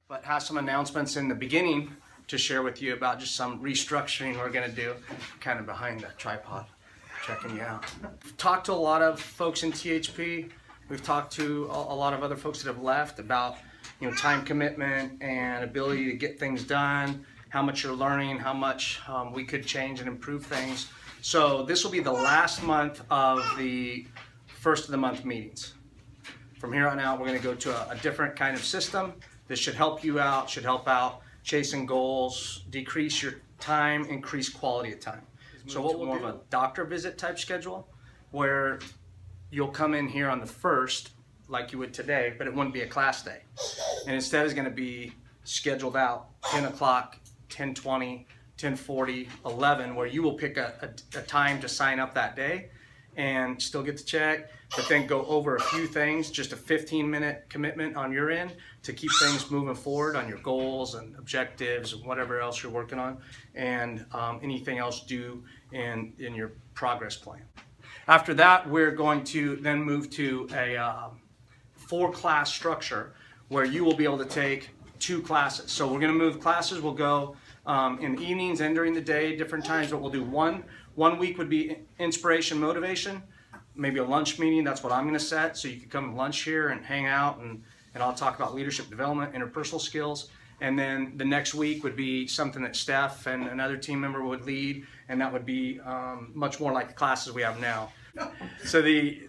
but have some announcements in the beginning to share with you about just some restructuring we're going to do, kind of behind the tripod, checking you out. Talked to a lot of folks in THP. We've talked to a lot of other folks that have left about, time commitment and ability to get things done, how much you're learning, how much we could change and improve things. So this will be the last month of the first of the month meetings. From here on out, we're going to go to a different kind of system. This should help you out, should help out chasing goals, decrease your time, increase quality of time. So what we'll more do of a doctor visit type schedule, where you'll come in here on the first, like you would today, but it wouldn't be a class day. And instead it's going to be scheduled out 10 o'clock, 10:20, 10:40, 11, where you will pick a time to sign up that day and still get to check, but then go over a few things, just a 15-minute commitment on your end to keep things moving forward on your goals and objectives and whatever else you're working on, and anything else due in your progress plan. After that, we're going to then move to a 4-class structure where you will be able to take 2 classes. So we're going to move classes. We'll go in the evenings and during the day, different times, but we'll do one week would be inspiration, motivation, maybe a lunch meeting. That's what I'm going to set. So you can come to lunch here and hang out, and I'll talk about leadership development, interpersonal skills. And then the next week would be something that Steph and another team member would lead, and that would be much more like the classes we have now. So the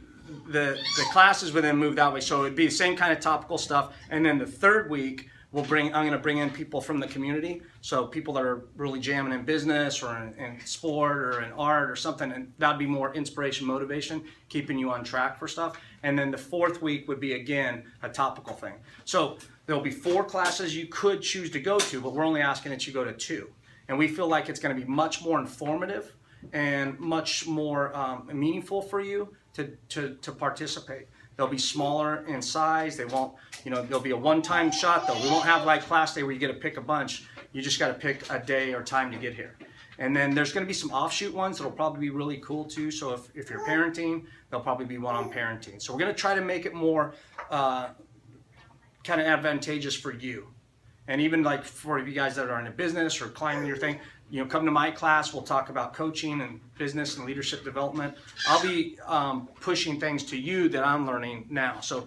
classes would then move that way. So it'd be the same kind of topical stuff. And then the third week, I'm going to bring in people from the community. So people that are really jamming in business or in sport or in art or something, and that'd be more inspiration, motivation, keeping you on track for stuff. And then the fourth week would be, again, a topical thing. So there'll be 4 classes you could choose to go to, but we're only asking that you go to 2. And we feel like it's going to be much more informative and much more meaningful for you to participate. They'll be smaller in size. They won't, there'll be a one-time shot though. We won't have like class day where you get to pick a bunch. You just got to pick a day or time to get here. And then there's going to be some offshoot ones that'll probably be really cool too. So if you're parenting, there'll probably be one on parenting. So we're going to try to make it more kind of advantageous for you. And even like for you guys that are in a business or climbing your thing, come to my class. We'll talk about coaching and business and leadership development. I'll be pushing things to you that I'm learning now. So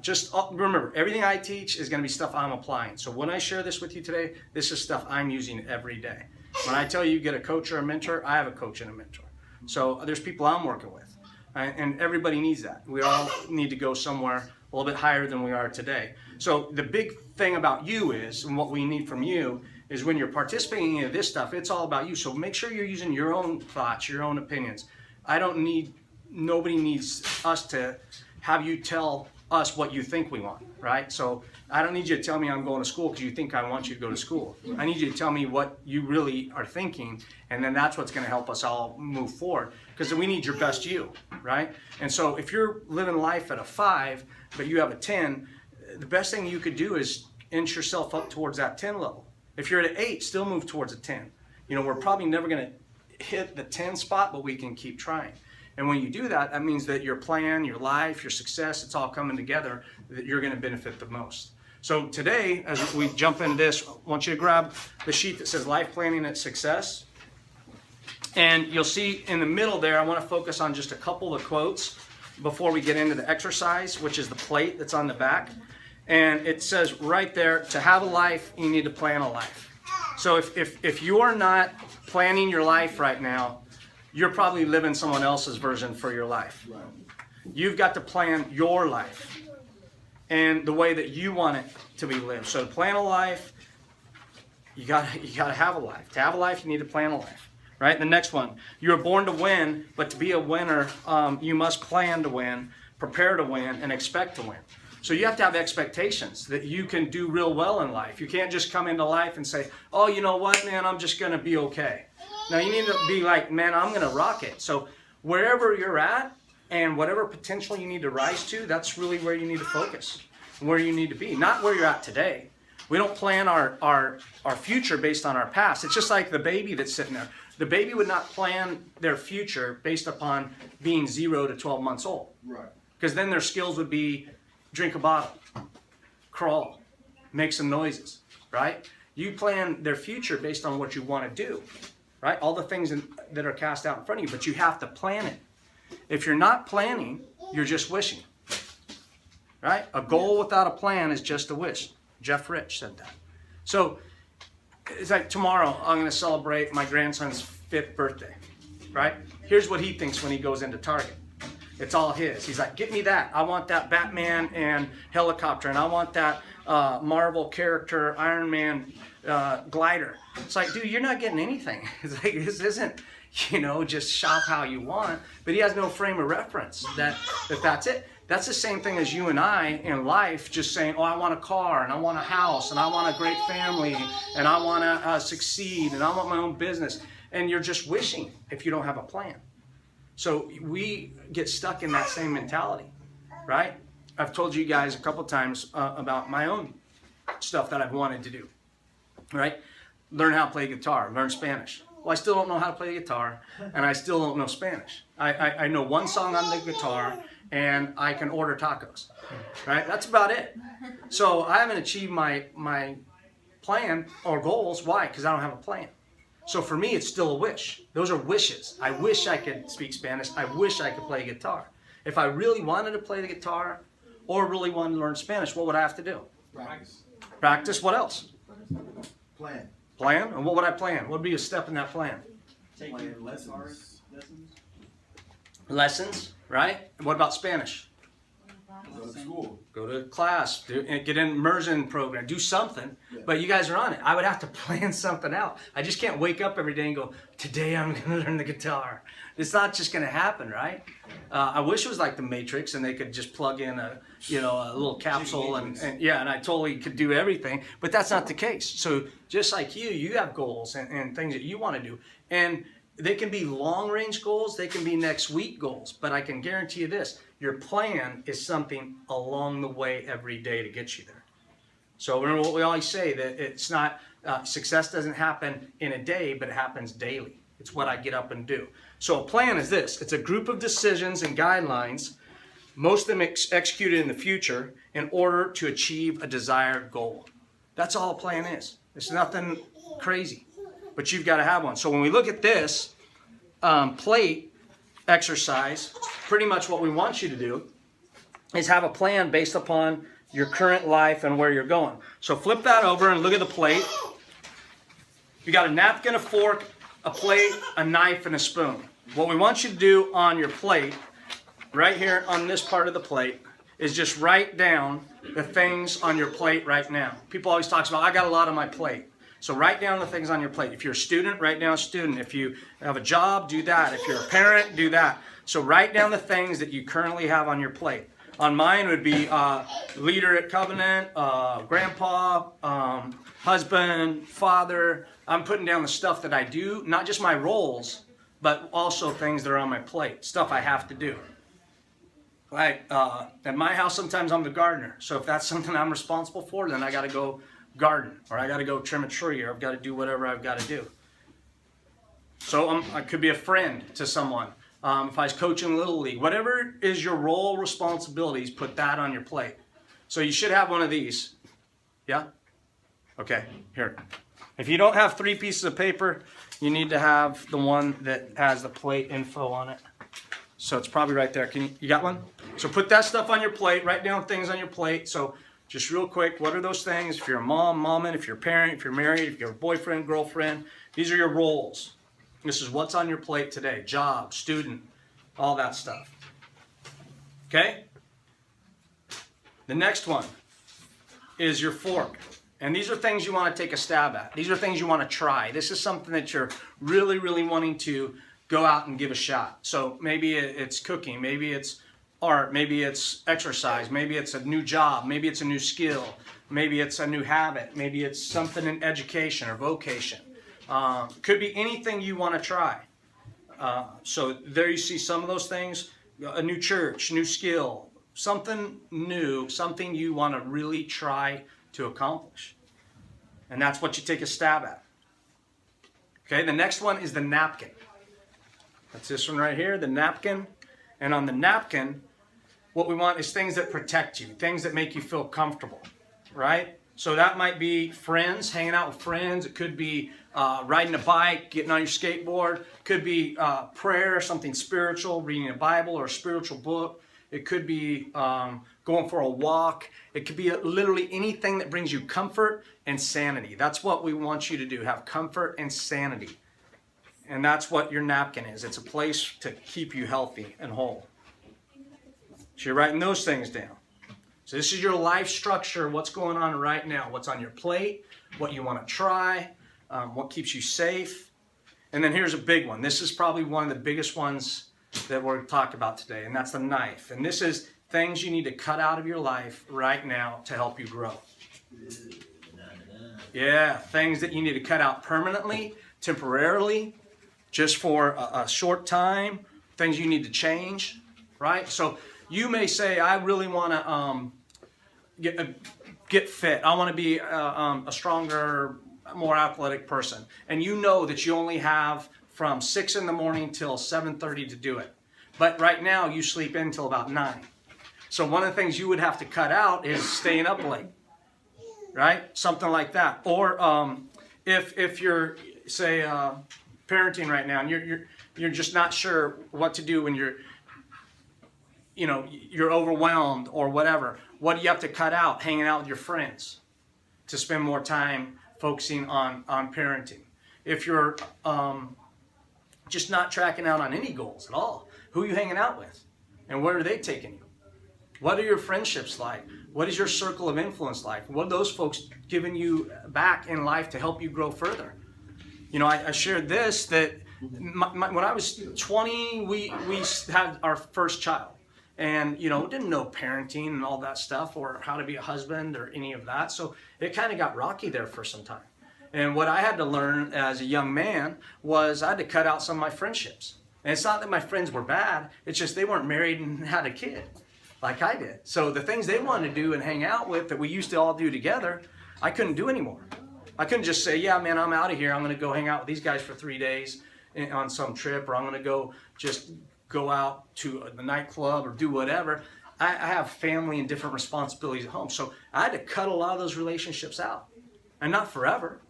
just remember, everything I teach is going to be stuff I'm applying. So when I share this with you today, this is stuff I'm using every day. When I tell you get a coach or a mentor, I have a coach and a mentor. So there's people I'm working with. And everybody needs that. We all need to go somewhere a little bit higher than we are today. So the big thing about you is, and what we need from you, is when you're participating in this stuff, it's all about you. So make sure you're using your own thoughts, your own opinions. Nobody needs us to have you tell us what you think we want, right? So I don't need you to tell me I'm going to school because you think I want you to go to school. I need you to tell me what you really are thinking, and then that's what's going to help us all move forward, because we need your best you, right? And so if you're living life at a 5, but you have a 10, the best thing you could do is inch yourself up towards that 10 level. If you're at an 8, still move towards a 10. We're probably never going to hit the 10 spot, but we can keep trying. And when you do that, that means that your plan, your life, your success, it's all coming together, that you're going to benefit the most. So today, as we jump into this, I want you to grab the sheet that says Life Planning and Success. And you'll see in the middle there, I want to focus on just a couple of quotes before we get into the exercise, which is the plate that's on the back. And it says right there, to have a life, you need to plan a life. So if you're not planning your life right now, you're probably living someone else's version for your life. Right. You've got to plan your life and the way that you want it to be lived. So to plan a life, you got to have a life. To have a life, you need to plan a life. Right? The next one, you are born to win, but to be a winner, you must plan to win, prepare to win, and expect to win. So you have to have expectations that you can do real well in life. You can't just come into life and say, oh, you know what, man, I'm just going to be okay. Now you need to be like, man, I'm going to rock it. So wherever you're at and whatever potential you need to rise to, that's really where you need to focus, where you need to be, not where you're at today. We don't plan our future based on our past. It's just like the baby that's sitting there. The baby would not plan their future based upon being 0 to 12 months old. Right. Because then their skills would be drink a bottle, crawl, make some noises, right? You plan their future based on what you want to do, right? All the things that are cast out in front of you, but you have to plan it. If you're not planning, you're just wishing, right? A goal without a plan is just a wish. Jeff Rich said that. So it's like tomorrow I'm going to celebrate my grandson's 5th birthday, right? Here's what he thinks when he goes into Target. It's all his. He's like, get me that. I want that Batman and helicopter, and I want that Marvel character Iron Man glider. It's like, dude, you're not getting anything. It's like, this isn't, just shop how you want. But he has no frame of reference that's it. That's the same thing as you and I in life, just saying, oh, I want a car, and I want a house, and I want a great family, and I want to succeed, and I want my own business. And you're just wishing if you don't have a plan. So we get stuck in that same mentality, right? I've told you guys a couple times about my own stuff that I've wanted to do, right? Learn how to play guitar, learn Spanish. Well, I still don't know how to play the guitar, and I still don't know Spanish. I know one song on the guitar, and I can order tacos, right? That's about it. So I haven't achieved my plan or goals. Why? Because I don't have a plan. So for me, it's still a wish. Those are wishes. I wish I could speak Spanish. I wish I could play guitar. If I really wanted to play the guitar or really wanted to learn Spanish, what would I have to do? Practice. Practice. What else? Plan. Plan? And what would I plan? What would be a step in that plan? Taking lessons. Lessons, right? And what about Spanish? Go to school. Go to class, get an immersion program, do something. Yeah. But you guys are on it. I would have to plan something out. I just can't wake up every day and go, today I'm going to learn the guitar. It's not just going to happen, right? I wish it was like the Matrix and they could just plug in a little capsule and I totally could do everything. But that's not the case. So just like you have goals and things that you want to do. And they can be long-range goals. They can be next week goals. But I can guarantee you this. Your plan is something along the way every day to get you there. So remember what we always say, that it's not, success doesn't happen in a day, but it happens daily. It's what I get up and do. So a plan is this. It's a group of decisions and guidelines, most of them executed in the future, in order to achieve a desired goal. That's all a plan is. It's nothing crazy, but you've got to have one. So when we look at this plate exercise, pretty much what we want you to do is have a plan based upon your current life and where you're going. So flip that over and look at the plate. You got a napkin, a fork, a plate, a knife, and a spoon. What we want you to do on your plate, right here on this part of the plate, is just write down the things on your plate right now. People always talk about, I got a lot on my plate. So write down the things on your plate. If you're a student, write down student. If you have a job, do that. If you're a parent, do that. So write down the things that you currently have on your plate. On mine would be leader at Covenant, grandpa, husband, father. I'm putting down the stuff that I do, not just my roles, but also things that are on my plate, stuff I have to do. Like at my house, sometimes I'm the gardener. So if that's something I'm responsible for, then I got to go garden, or I got to go trim a tree, or I've got to do whatever I've got to do. So I could be a friend to someone. If I was coaching Little League, whatever is your role, responsibilities, put that on your plate. So you should have one of these. Yeah? Okay, here. If you don't have 3 pieces of paper, you need to have the one that has the plate info on it. So it's probably right there. You got one? So put that stuff on your plate. Write down things on your plate. So just real quick, what are those things? If you're a mom, if you're a parent, if you're married, if you're a boyfriend, girlfriend, these are your roles. This is what's on your plate today. Job, student, all that stuff. Okay? The next one is your fork. And these are things you want to take a stab at. These are things you want to try. This is something that you're really, really wanting to go out and give a shot. So maybe it's cooking, maybe it's art, maybe it's exercise, maybe it's a new job, maybe it's a new skill, maybe it's a new habit, maybe it's something in education or vocation. Could be anything you want to try. So there you see some of those things. A new church, new skill, something new, something you want to really try to accomplish. And that's what you take a stab at. Okay, the next one is the napkin. That's this one right here, the napkin. And on the napkin, what we want is things that protect you, things that make you feel comfortable, right? So that might be friends, hanging out with friends. It could be riding a bike, getting on your skateboard. It could be prayer, something spiritual, reading a Bible or a spiritual book. It could be going for a walk. It could be literally anything that brings you comfort and sanity. That's what we want you to do, have comfort and sanity. And that's what your napkin is. It's a place to keep you healthy and whole. So you're writing those things down. So this is your life structure, what's going on right now, what's on your plate, what you want to try, what keeps you safe. And then here's a big one. This is probably one of the biggest ones that we're talking about today, and that's the knife. And this is things you need to cut out of your life right now to help you grow. Yeah, things that you need to cut out permanently, temporarily, just for a short time, things you need to change, right? So you may say, I really want to get fit. I want to be a stronger, more athletic person. And you know that you only have from 6 in the morning till 7:30 to do it. But right now you sleep in till about 9. So one of the things you would have to cut out is staying up late, right? Something like that. Or if you're, say, parenting right now and you're just not sure what to do when you're overwhelmed or whatever. What do you have to cut out? Hanging out with your friends to spend more time focusing on parenting. If you're just not tracking out on any goals at all, who are you hanging out with? And where are they taking you? What are your friendships like? What is your circle of influence like? What are those folks giving you back in life to help you grow further? You know, I shared this, that when I was 20, we had our first child. And, didn't know parenting and all that stuff or how to be a husband or any of that. So it kind of got rocky there for some time. And what I had to learn as a young man was I had to cut out some of my friendships. And it's not that my friends were bad. It's just they weren't married and had a kid like I did. So the things they wanted to do and hang out with that we used to all do together, I couldn't do anymore. I couldn't just say, yeah, man, I'm out of here. I'm going to go hang out with these guys for 3 days on some trip, or I'm going to go out to the nightclub or do whatever. I have family and different responsibilities at home. So I had to cut a lot of those relationships out. And not forever,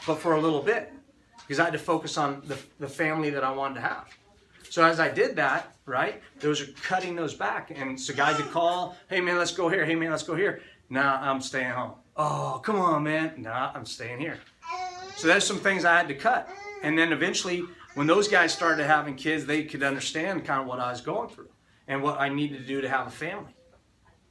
but for a little bit. Because I had to focus on the family that I wanted to have. So as I did that, right, those are cutting those back. And so guys would call, hey man, let's go here. Hey man, let's go here. Nah, I'm staying home. Oh, come on, man. Nah, I'm staying here. So there's some things I had to cut. And then eventually, when those guys started having kids, they could understand kind of what I was going through and what I needed to do to have a family,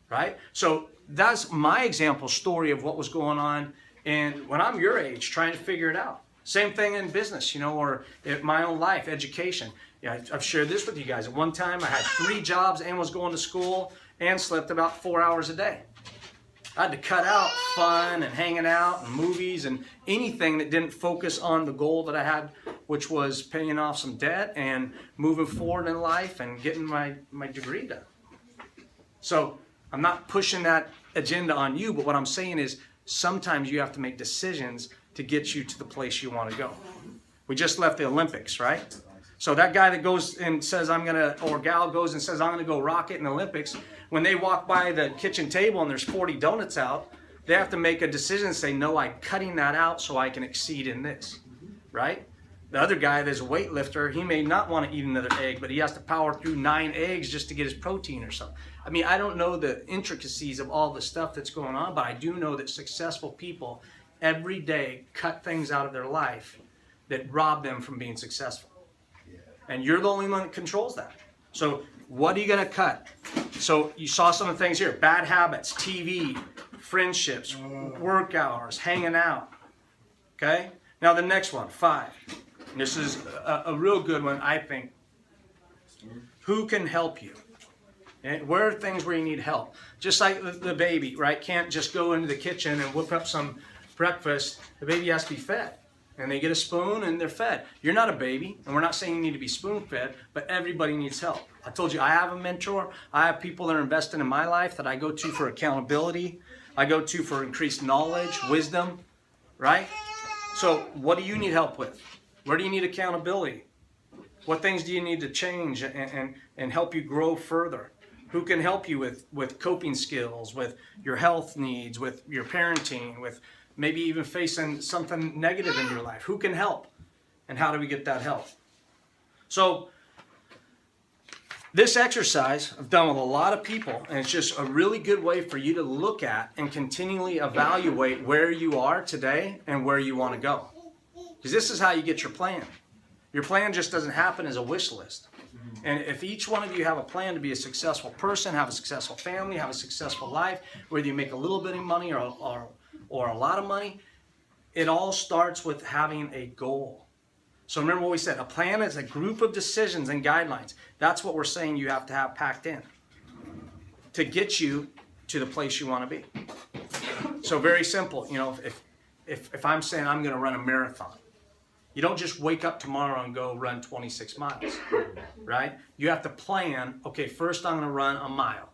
right? So that's my example story of what was going on. And when I'm your age, trying to figure it out. Same thing in business, or in my own life, education. Yeah, I've shared this with you guys. At one time, I had 3 jobs and was going to school and slept about 4 hours a day. I had to cut out fun and hanging out and movies and anything that didn't focus on the goal that I had, which was paying off some debt and moving forward in life and getting my degree done. So I'm not pushing that agenda on you, but what I'm saying is sometimes you have to make decisions to get you to the place you want to go. We just left the Olympics, right? So that guy that goes and says, or gal goes and says, I'm going to go rock it in the Olympics, when they walk by the kitchen table and there's 40 donuts out, they have to make a decision and say, no, I'm cutting that out so I can exceed in this, right? The other guy that's a weightlifter, he may not want to eat another egg, but he has to power through 9 eggs just to get his protein or something. I mean, I don't know the intricacies of all the stuff that's going on, but I do know that successful people every day cut things out of their life that rob them from being successful. And you're the only one that controls that. So what are you going to cut? So you saw some of the things here. Bad habits, TV, friendships, work hours, hanging out. Okay? Now the next one, 5. And this is a real good one, I think. Who can help you? And where are things where you need help? Just like the baby, right? Can't just go into the kitchen and whip up some breakfast. The baby has to be fed. And they get a spoon and they're fed. You're not a baby, and we're not saying you need to be spoon-fed, but everybody needs help. I told you I have a mentor. I have people that are invested in my life that I go to for accountability. I go to for increased knowledge, wisdom, right? So what do you need help with? Where do you need accountability? What things do you need to change and help you grow further? who can help you with coping skills, with your health needs, with your parenting, with maybe even facing something negative in your life. Who can help? And how do we get that help? So this exercise I've done with a lot of people, and it's just a really good way for you to look at and continually evaluate where you are today and where you want to go. Because this is how you get your plan. Your plan just doesn't happen as a wish list. And if each one of you have a plan to be a successful person, have a successful family, have a successful life, whether you make a little bit of money or a lot of money, it all starts with having a goal. So remember what we said, a plan is a group of decisions and guidelines. That's what we're saying you have to have packed in to get you to the place you want to be. So very simple, you know, if I'm saying I'm going to run a marathon, you don't just wake up tomorrow and go run 26 miles, right? You have to plan, okay, first I'm going to run a mile.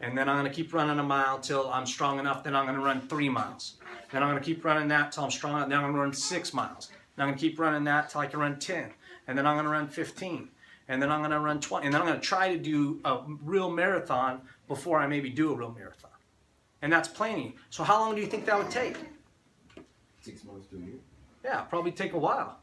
And then I'm going to keep running a mile till I'm strong enough. Then I'm going to run 3 miles. Then I'm going to keep running that till I'm strong enough. Then I'm going to run 6 miles. Then I'm going to keep running that till I can run 10. And then I'm going to run 15. And then I'm going to run 20. And then I'm going to try to do a real marathon before I maybe do a real marathon. And that's planning. So how long do you think that would take? 6 months to a year. Yeah, probably take a while.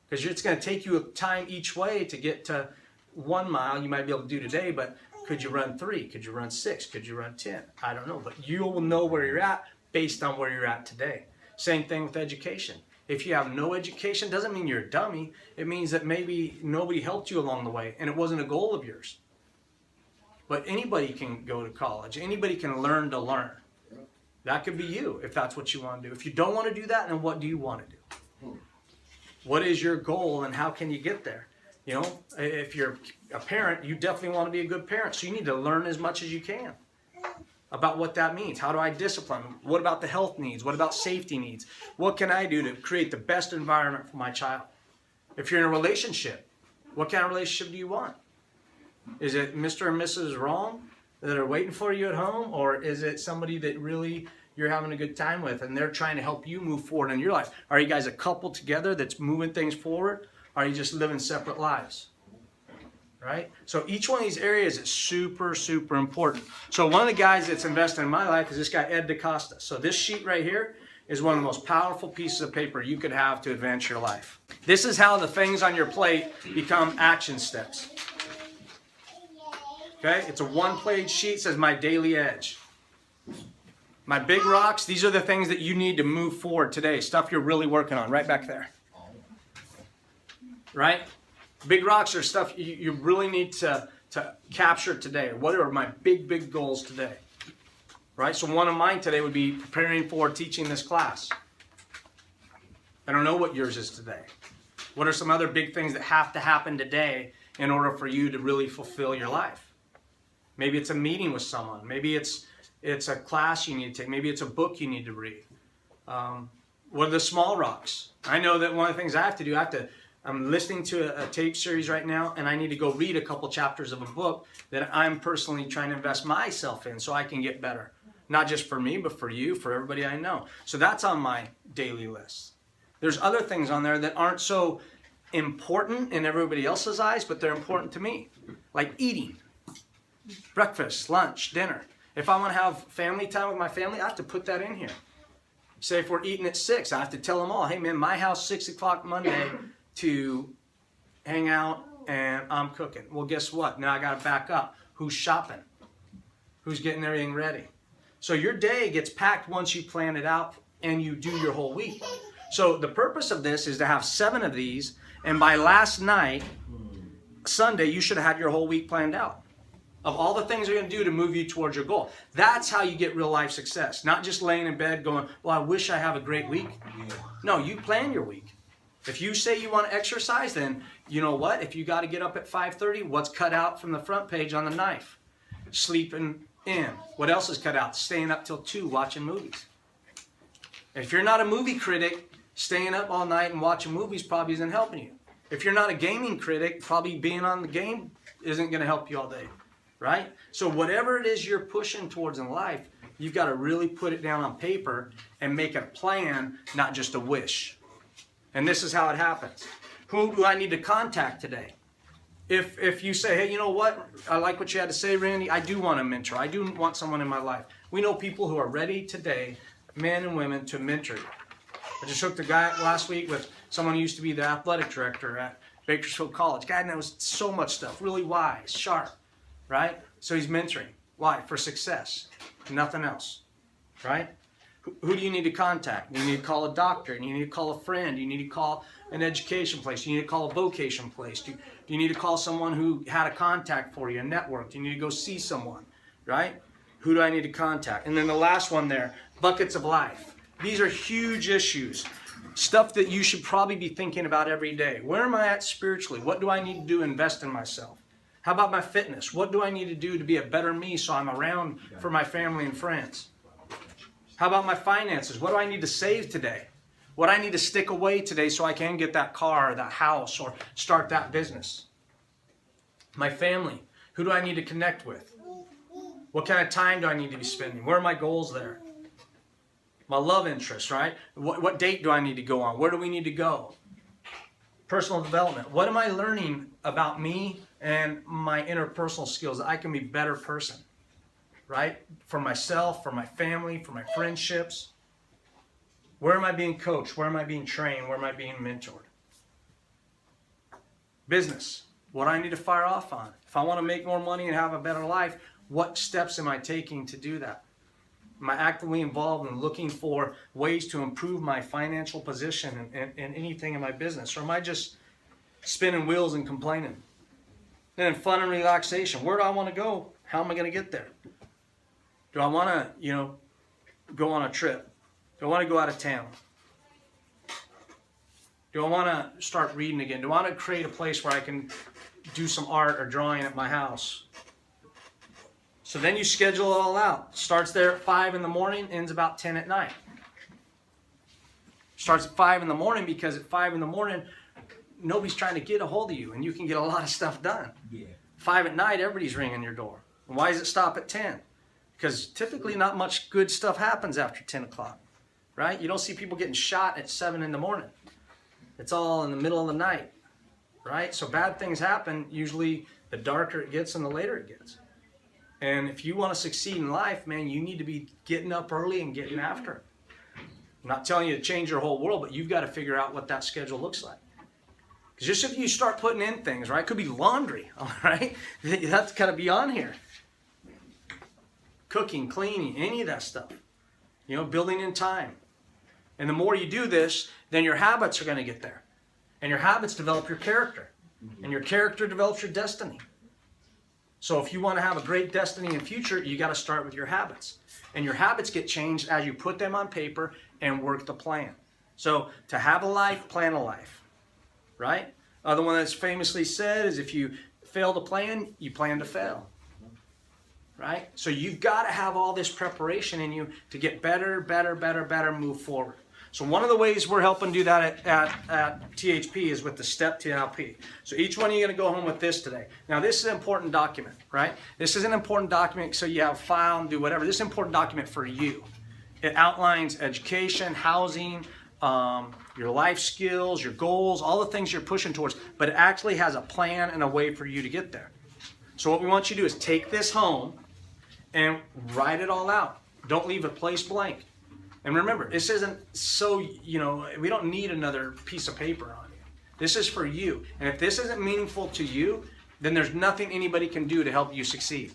Because it's going to take you a time each way to get to 1 mile you might be able to do today, but could you run 3? Could you run 6? Could you run 10? I don't know, but you will know where you're at based on where you're at today. Same thing with education. If you have no education, doesn't mean you're a dummy. It means that maybe nobody helped you along the way and it wasn't a goal of yours. But anybody can go to college. Anybody can learn to learn. That could be you if that's what you want to do. If you don't want to do that, then what do you want to do? What is your goal and how can you get there? You know, if you're a parent, you definitely want to be a good parent. So you need to learn as much as you can about what that means. How do I discipline? What about the health needs? What about safety needs? What can I do to create the best environment for my child? If you're in a relationship, what kind of relationship do you want? Is it Mr. and Mrs. Wrong that are waiting for you at home? Or is it somebody that really you're having a good time with and they're trying to help you move forward in your life? Are you guys a couple together that's moving things forward? Are you just living separate lives? Right? So each one of these areas is super, super important. So one of the guys that's invested in my life is this guy, Ed DaCosta. So this sheet right here is one of the most powerful pieces of paper you could have to advance your life. This is how the things on your plate become action steps. Okay? It's a one-page sheet, says my daily edge. My big rocks, these are the things that you need to move forward today. Stuff you're really working on, right back there. Right? Big rocks are stuff you really need to capture today. What are my big goals today? Right? So one of mine today would be preparing for teaching this class. I don't know what yours is today. What are some other big things that have to happen today in order for you to really fulfill your life? Maybe it's a meeting with someone. Maybe it's a class you need to take. Maybe it's a book you need to read. What are the small rocks? I know that one of the things I have to do, I'm listening to a tape series right now, and I need to go read a couple chapters of a book that I'm personally trying to invest myself in so I can get better. Not just for me, but for you, for everybody I know. So that's on my daily list. There's other things on there that aren't so important in everybody else's eyes, but they're important to me. Like eating. Breakfast, lunch, dinner. If I want to have family time with my family, I have to put that in here. Say if we're eating at 6, I have to tell them all, hey man, my house 6 o'clock Monday to hang out and I'm cooking. Well, guess what? Now I got to back up. Who's shopping? Who's getting everything ready? So your day gets packed once you plan it out and you do your whole week. So the purpose of this is to have 7 of these, and by last night, Sunday, you should have had your whole week planned out of all the things you're going to do to move you towards your goal. That's how you get real life success. Not just laying in bed going, well, I wish I have a great week. No, you plan your week. If you say you want to exercise, then you know what? If you got to get up at 5:30, what's cut out from the front page on the knife? Sleeping in. What else is cut out? Staying up till 2 watching movies. If you're not a movie critic, staying up all night and watching movies probably isn't helping you. If you're not a gaming critic, probably being on the game isn't going to help you all day. Right? So whatever it is you're pushing towards in life, you've got to really put it down on paper and make a plan, not just a wish. And this is how it happens. Who do I need to contact today? If you say, hey, you know what? I like what you had to say, Randy. I do want a mentor. I do want someone in my life. We know people who are ready today, men and women, to mentor you. I just hooked a guy up last week with someone who used to be the athletic director at Bakersfield College. Guy knows so much stuff, really wise, sharp, right? So he's mentoring. Why? For success, nothing else, right? Who do you need to contact? You need to call a doctor. You need to call a friend. You need to call an education place. You need to call a vocation place. Do you need to call someone who had a contact for you, a network? Do you need to go see someone, right? Who do I need to contact? And then the last one there, buckets of life. These are huge issues, stuff that you should probably be thinking about every day. Where am I at spiritually? What do I need to do to invest in myself? How about my fitness? What do I need to do to be a better me so I'm around for my family and friends? How about my finances? What do I need to save today? What do I need to stick away today so I can get that car or that house or start that business? My family. Who do I need to connect with? What kind of time do I need to be spending? Where are my goals there? My love interest, right? What date do I need to go on? Where do we need to go? Personal development. What am I learning about me and my interpersonal skills that I can be a better person? Right? For myself, for my family, for my friendships. Where am I being coached? Where am I being trained? Where am I being mentored? Business. What do I need to fire off on? If I want to make more money and have a better life, what steps am I taking to do that? Am I actively involved in looking for ways to improve my financial position and anything in my business? Or am I just spinning wheels and complaining? And then fun and relaxation. Where do I want to go? How am I going to get there? Do I want to, go on a trip? Do I want to go out of town? Do I want to start reading again? Do I want to create a place where I can do some art or drawing at my house? So then you schedule it all out. Starts there at 5 in the morning, ends about 10 at night. Starts at 5 in the morning because at 5 in the morning, nobody's trying to get a hold of you and you can get a lot of stuff done. Yeah. 5 at night, everybody's ringing your door. And why does it stop at 10? Because typically not much good stuff happens after 10 o'clock, right? You don't see people getting shot at 7 in the morning. It's all in the middle of the night, right? So bad things happen, usually the darker it gets and the later it gets. And if you want to succeed in life, man, you need to be getting up early and getting after it. I'm not telling you to change your whole world, but you've got to figure out what that schedule looks like. Because just if you start putting in things, right? It could be laundry, all right? That's got to be on here. Cooking, cleaning, any of that stuff. Building in time. And the more you do this, then your habits are going to get there. And your habits develop your character. And your character develops your destiny. So if you want to have a great destiny and future, you got to start with your habits. And your habits get changed as you put them on paper and work the plan. So to have a life, plan a life. Right? Other one that's famously said is if you fail to plan, you plan to fail. Right? So you've got to have all this preparation in you to get better, move forward. So one of the ways we're helping do that at THP is with the Step TLP. So each one of you are going to go home with this today. Now this is an important document, right? This is an important document so you have a file and do whatever. This is an important document for you. It outlines education, housing, your life skills, your goals, all the things you're pushing towards, but it actually has a plan and a way for you to get there. So what we want you to do is take this home and write it all out. Don't leave a place blank. And remember, this isn't so, we don't need another piece of paper on you. This is for you. And if this isn't meaningful to you, then there's nothing anybody can do to help you succeed.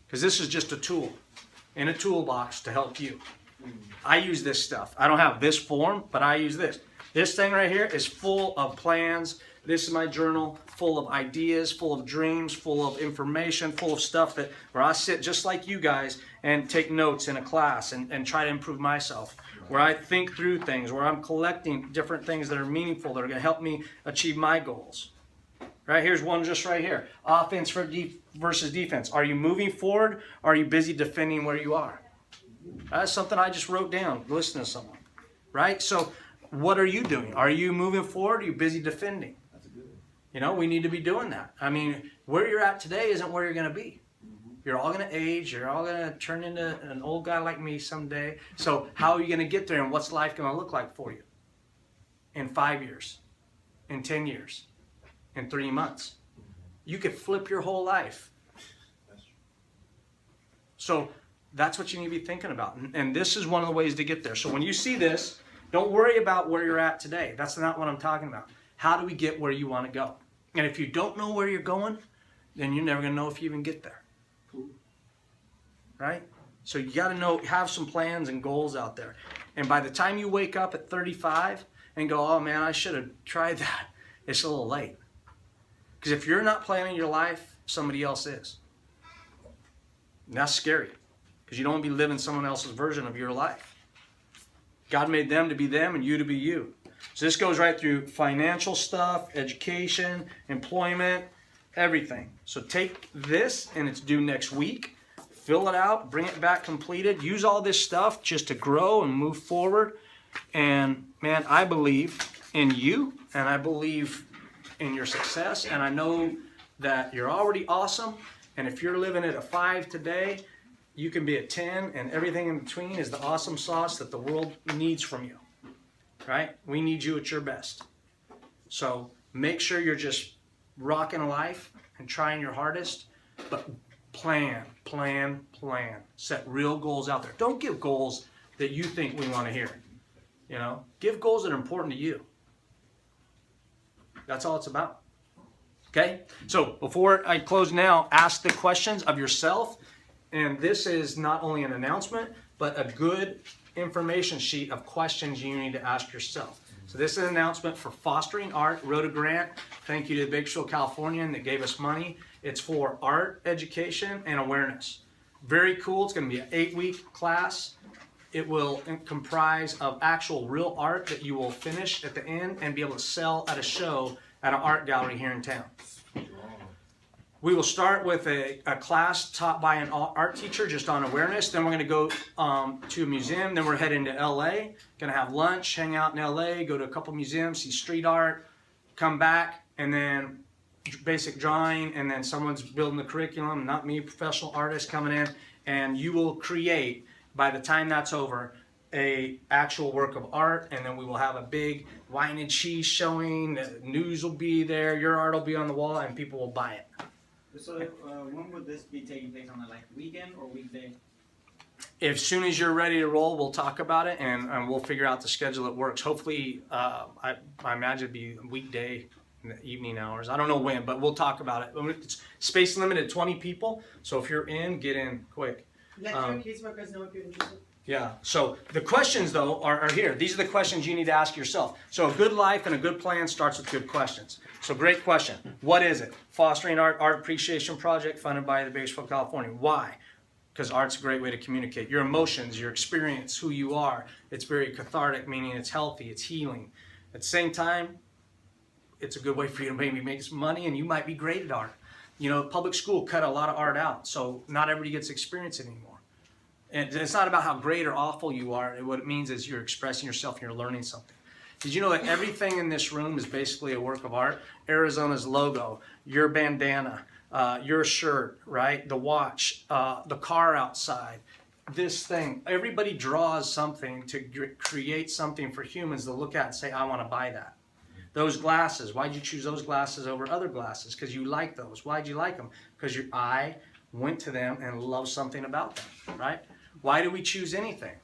Because this is just a tool in a toolbox to help you. I use this stuff. I don't have this form, but I use this. This thing right here is full of plans. This is my journal, full of ideas, full of dreams, full of information, full of stuff where I sit just like you guys and take notes in a class and try to improve myself. Where I think through things, where I'm collecting different things that are meaningful, that are going to help me achieve my goals. Right, here's one just right here. Offense versus defense. Are you moving forward or are you busy defending where you are? That's something I just wrote down, listening to someone. Right? So what are you doing? Are you moving forward or are you busy defending? We need to be doing that. I mean, where you're at today isn't where you're going to be. You're all going to age. You're all going to turn into an old guy like me someday. So how are you going to get there and what's life going to look like for you? In 5 years, in 10 years, in 3 months. You could flip your whole life. So that's what you need to be thinking about. And this is one of the ways to get there. So when you see this, don't worry about where you're at today. That's not what I'm talking about. How do we get where you want to go? And if you don't know where you're going, then you're never going to know if you even get there. Right? So you got to know, have some plans and goals out there. And by the time you wake up at 35 and go, oh man, I should have tried that, it's a little late. Because if you're not planning your life, somebody else is. And that's scary. Because you don't want to be living someone else's version of your life. God made them to be them and you to be you. So this goes right through financial stuff, education, employment, everything. So take this, and it's due next week. Fill it out, bring it back completed. Use all this stuff just to grow and move forward. And man, I believe in you, and I believe in your success, and I know that you're already awesome. And if you're living at a 5 today, you can be a 10, and everything in between is the awesome sauce that the world needs from you. Right? We need you at your best. So make sure you're just rocking life and trying your hardest, but plan. Set real goals out there. Don't give goals that you think we want to hear. You know, give goals that are important to you. That's all it's about. Okay? So before I close now, ask the questions of yourself. And this is not only an announcement, but a good information sheet of questions you need to ask yourself. So this is an announcement for Fostering Art. Wrote a grant. Thank you to the Bakersfield Californian that gave us money. It's for art education and awareness. Very cool. It's going to be an 8-week class. It will comprise of actual real art that you will finish at the end and be able to sell at a show at an art gallery here in town. We will start with a class taught by an art teacher just on awareness. Then we're going to go to a museum. Then we're heading to LA. Going to have lunch, hang out in LA, go to a couple museums, see street art, come back, and then basic drawing, and then someone's building the curriculum, not me, professional artist coming in, and you will create, by the time that's over, a actual work of art, and then we will have a big wine and cheese showing. The news will be there, your art will be on the wall, and people will buy it. So when would this be taking place, on a weekend or weekday? As soon as you're ready to roll, we'll talk about it, and we'll figure out the schedule that works. Hopefully, I imagine it'd be a weekday in the evening hours. I don't know when, but we'll talk about it. It's space limited, 20 people, so if you're in, get in quick. Let your caseworkers know if you're interested. Yeah, so the questions, though, are here. These are the questions you need to ask yourself. So a good life and a good plan starts with good questions. So great question. What is it? Fostering Art Appreciation Project funded by the Bakersfield, California. Why? Because art's a great way to communicate. Your emotions, your experience, who you are. It's very cathartic, meaning it's healthy, it's healing. At the same time, it's a good way for you to maybe make some money, and you might be great at art. You know, public school cut a lot of art out, so not everybody gets to experience it anymore. And it's not about how great or awful you are. What it means is you're expressing yourself and you're learning something. Did you know that everything in this room is basically a work of art? Arizona's logo, your bandana, your shirt, right? The watch, the car outside, this thing. Everybody draws something to create something for humans to look at and say, I want to buy that. Those glasses, why'd you choose those glasses over other glasses? Because you like those. Why'd you like them? Because your eye went to them and loved something about them, right? Why do we choose anything?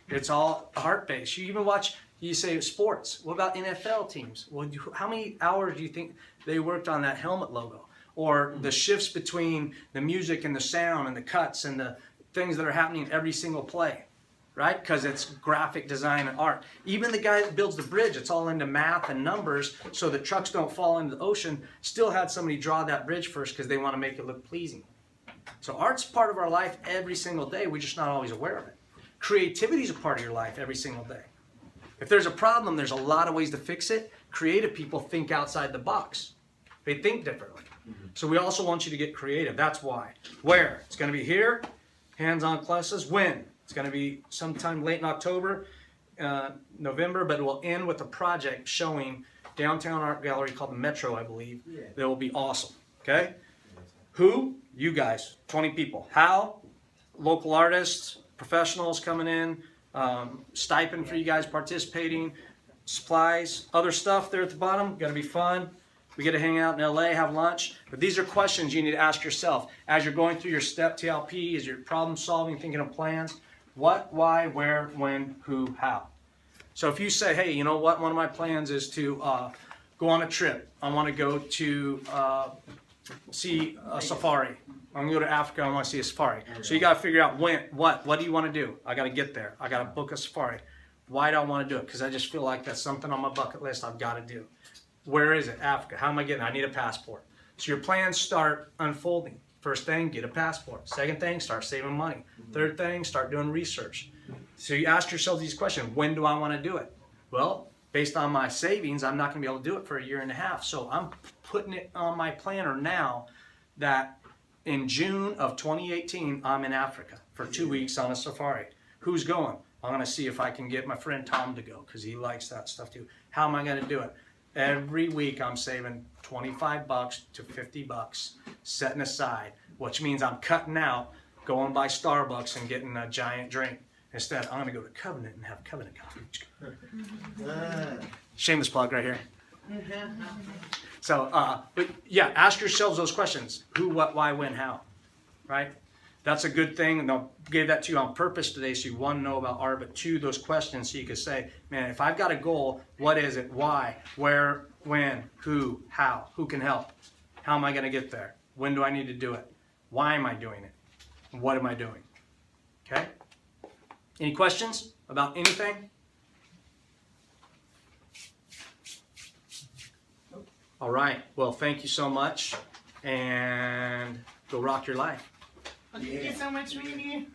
It's all heart-based. You even watch, you say sports. What about NFL teams? Well, how many hours do you think they worked on that helmet logo? Or the shifts between the music and the sound and the cuts and the things that are happening every single play, right? Because it's graphic design and art. Even the guy that builds the bridge, it's all into math and numbers so the trucks don't fall into the ocean, still had somebody draw that bridge first because they want to make it look pleasing. So art's part of our life every single day. We're just not always aware of it. Creativity is a part of your life every single day. If there's a problem, there's a lot of ways to fix it. Creative people think outside the box. They think differently. So we also want you to get creative. That's why. Where? It's going to be here. Hands-on classes. When? It's going to be sometime late in October, November, but it will end with a project showing downtown art gallery called the Metro, I believe. That will be awesome. Okay? Who? You guys. 20 people. How? Local artists, professionals coming in, stipend for you guys participating, supplies, other stuff there at the bottom. Going to be fun. We get to hang out in LA, have lunch. But these are questions you need to ask yourself as you're going through your step TLP, as you're problem solving, thinking of plans. What, why, where, when, who, how. So if you say, hey, you know what, one of my plans is to go on a trip. I want to go to see a safari. I'm going to go to Africa. I want to see a safari. So you got to figure out when, what do you want to do? I got to get there. I got to book a safari. Why do I want to do it? Because I just feel like that's something on my bucket list I've got to do. Where is it? Africa. How am I getting there? I need a passport. So your plans start unfolding. First thing, get a passport. Second thing, start saving money. Third thing, start doing research. So you ask yourself these questions. When do I want to do it? Well, based on my savings, I'm not going to be able to do it for a year and a half. So I'm putting it on my planner now that in June of 2018, I'm in Africa for 2 weeks on a safari. Who's going? I'm going to see if I can get my friend Tom to go because he likes that stuff too. How am I going to do it? Every week I'm saving $25 to $50, setting aside, which means I'm cutting out going by Starbucks and getting a giant drink. Instead, I'm going to go to Covenant and have Covenant coffee. Shameless plug right here. So, but yeah, ask yourselves those questions. Who, what, why, when, how, right? That's a good thing, and I gave that to you on purpose today so you, one, know about art, but two, those questions so you could say, man, if I've got a goal, what is it, why, where, when, who, how, who can help? How am I going to get there? When do I need to do it? Why am I doing it? And what am I doing? Okay? Any questions about anything? All right. Well, thank you so much, and go rock your life. Thank you so much, Mimi.